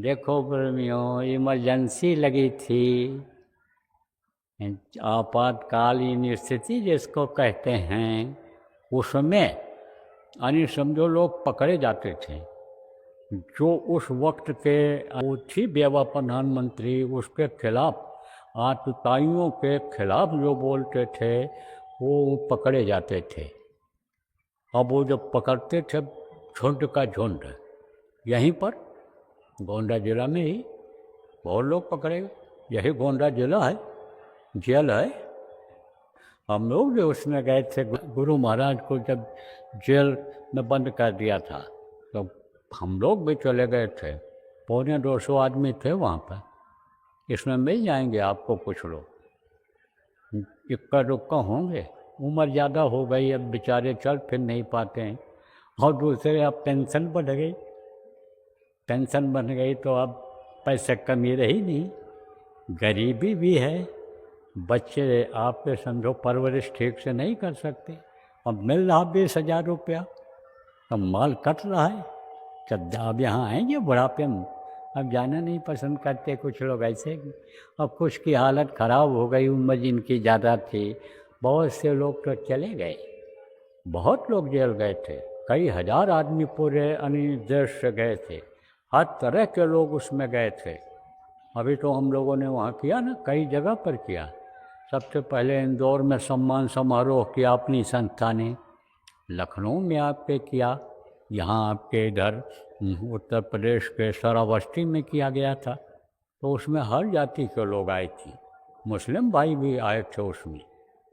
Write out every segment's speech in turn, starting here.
देखो प्रेमियों, इमरजेंसी लगी थी, आपातकालीन स्थिति जिसको कहते हैं, उसमें यानी समझो लोग पकड़े जाते थे। जो उस वक्त के वो थी बेवा प्रधानमंत्री, उसके खिलाफ आतताइयों के खिलाफ जो बोलते थे वो पकड़े जाते थे। अब वो जब पकड़ते थे झुंड का झुंड, यहीं पर गोंडा जिला में ही बहुत लोग पकड़े गए। यही गोंडा जिला है, जेल है। हम लोग जो उसमें गए थे, गुरु महाराज को जब जेल में बंद कर दिया था तो हम लोग भी चले गए थे। 250 आदमी थे वहाँ पर। इसमें मिल जाएंगे आपको कुछ लोग, इक्का दुक्का होंगे। उम्र ज़्यादा हो गई, अब बेचारे चल फिर नहीं पाते हैं। और दूसरे अब पेंशन बढ़ गई, पेंशन बन गई तो अब पैसे कमी रही नहीं, गरीबी भी है। बच्चे आप पे समझो परवरिश ठीक से नहीं कर सकते। अब मिल रहा 20,000 रुपया, अब माल कट रहा है। जब अब यहाँ आएंगे बुढ़ापे में, अब जाना नहीं पसंद करते कुछ लोग ऐसे। अब कुछ की हालत ख़राब हो गई, उम्र जिनकी ज़्यादा थी, बहुत से लोग तो चले गए। बहुत लोग जेल गए थे, कई हज़ार आदमी पूरे अन्य देश से गए थे। हर तरह के लोग उसमें गए थे। अभी तो हम लोगों ने वहाँ किया ना, कई जगह पर किया। सबसे पहले इंदौर में सम्मान समारोह किया अपनी संस्था ने, लखनऊ में आपके किया, यहाँ आपके इधर उत्तर प्रदेश के श्रावस्ती में किया गया था। तो उसमें हर जाति के लोग आए थे, मुस्लिम भाई भी आए थे उसमें,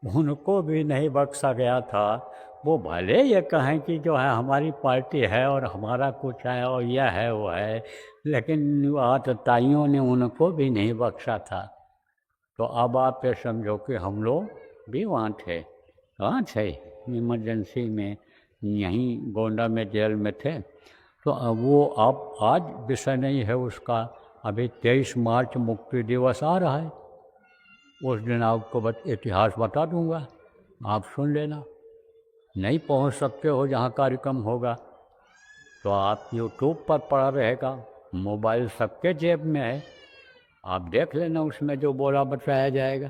उनको भी नहीं बख्शा गया था। वो भले ये कहें कि जो है हमारी पार्टी है और हमारा कुछ है और यह है वो है, लेकिन आतताइयों ने उनको भी नहीं बख्शा था। तो अब आप ये समझो कि हम लोग भी वहाँ थे। कहाँ थे? इमरजेंसी में, यहीं गोंडा में जेल में थे। तो अब वो अब आज विषय नहीं है उसका। अभी 23 मार्च मुक्ति दिवस आ रहा है, उस दिन आपको इतिहास बता दूंगा, आप सुन लेना। नहीं पहुंच सकते हो जहां कार्यक्रम होगा तो आप यूट्यूब पर पड़ा रहेगा, मोबाइल सबके जेब में है, आप देख लेना, उसमें जो बोला बताया जाएगा।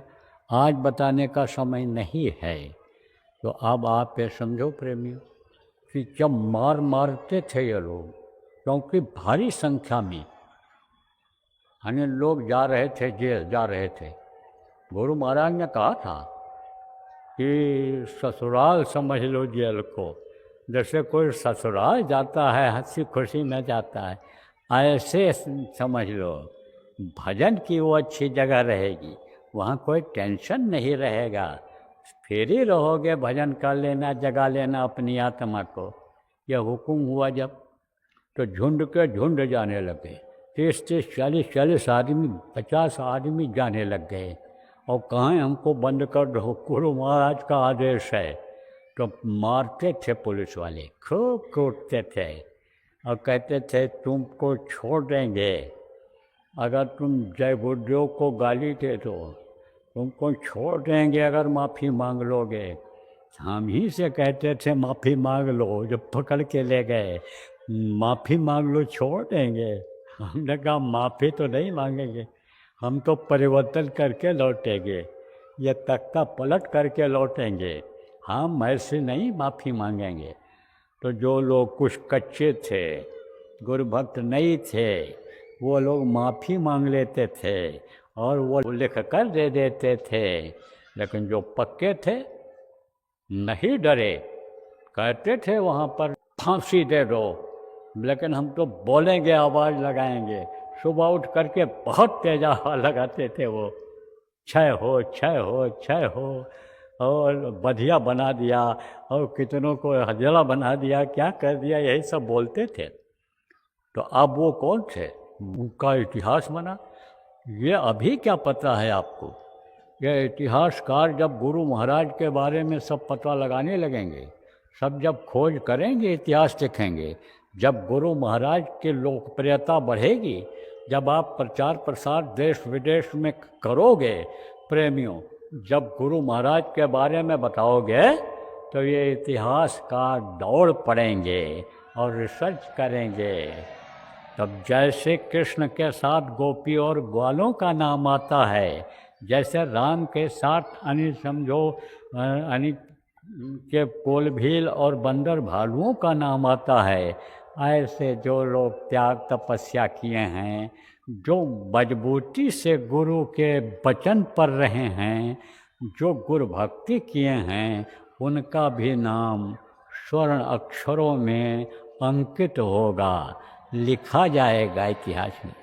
आज बताने का समय नहीं है। तो अब आप ये समझो प्रेमियों कि जब मार मारते थे ये लोग, क्योंकि भारी संख्या में यानी लोग जा रहे थे, जेल जा रहे थे। गुरु महाराज ने कहा था कि ससुराल समझ लो जेल को। जैसे कोई ससुराल जाता है हंसी खुशी में जाता है, ऐसे समझ लो भजन की वो अच्छी जगह रहेगी, वहाँ कोई टेंशन नहीं रहेगा। फिर ही रहोगे, भजन कर लेना, जगा लेना अपनी आत्मा को। यह हुक्म हुआ जब, तो झुंड के झुंड जाने लगे। 30-30, 40-40 आदमी, 50 आदमी जाने लग गए। और कहाँ हमको बंद कर दो, गुरु महाराज का आदेश है। तो मारते थे पुलिस वाले, खूब कूटते थे और कहते थे तुमको छोड़ देंगे अगर तुम जय गुरुदेव को गाली दे दो, तुमको छोड़ देंगे अगर माफ़ी मांग लोगे। हम ही से कहते थे माफ़ी मांग लो, जब पकड़ के ले गए, माफ़ी मांग लो छोड़ देंगे। हमने कहा माफ़ी तो नहीं मांगेंगे, हम तो परिवर्तन करके लौटेंगे, ये तख्ता पलट करके लौटेंगे, हम ऐसे नहीं माफ़ी मांगेंगे। तो जो लोग कुछ कच्चे थे, गुरुभक्त नहीं थे, वो लोग माफ़ी मांग लेते थे और वो लिख कर दे देते थे। लेकिन जो पक्के थे नहीं डरे, कहते थे वहाँ पर फांसी दे दो, लेकिन हम तो बोलेंगे, आवाज़ लगाएंगे। सुबह उठ करके बहुत तेज आवाज़ लगाते थे वो, क्षय हो क्षय हो क्षय हो, और बधिया बना दिया और कितनों को हजला बना दिया, क्या कर दिया, यही सब बोलते थे। तो अब वो कौन थे, उनका इतिहास बना। ये अभी क्या पता है आपको? ये इतिहासकार जब गुरु महाराज के बारे में सब पता लगाने लगेंगे, सब जब खोज करेंगे, इतिहास लिखेंगे, जब गुरु महाराज की लोकप्रियता बढ़ेगी, जब आप प्रचार प्रसार देश विदेश में करोगे प्रेमियों, जब गुरु महाराज के बारे में बताओगे, तो ये इतिहास का दौड़ पड़ेंगे और रिसर्च करेंगे। तब जैसे कृष्ण के साथ गोपी और ग्वालों का नाम आता है, जैसे राम के साथ समझो के पोल भील और बंदर भालुओं का नाम आता है, ऐसे जो लोग त्याग तपस्या किए हैं, जो मजबूती से गुरु के वचन पढ़ रहे हैं, जो गुरु भक्ति किए हैं, उनका भी नाम स्वर्ण अक्षरों में अंकित होगा, लिखा जाएगा इतिहास में।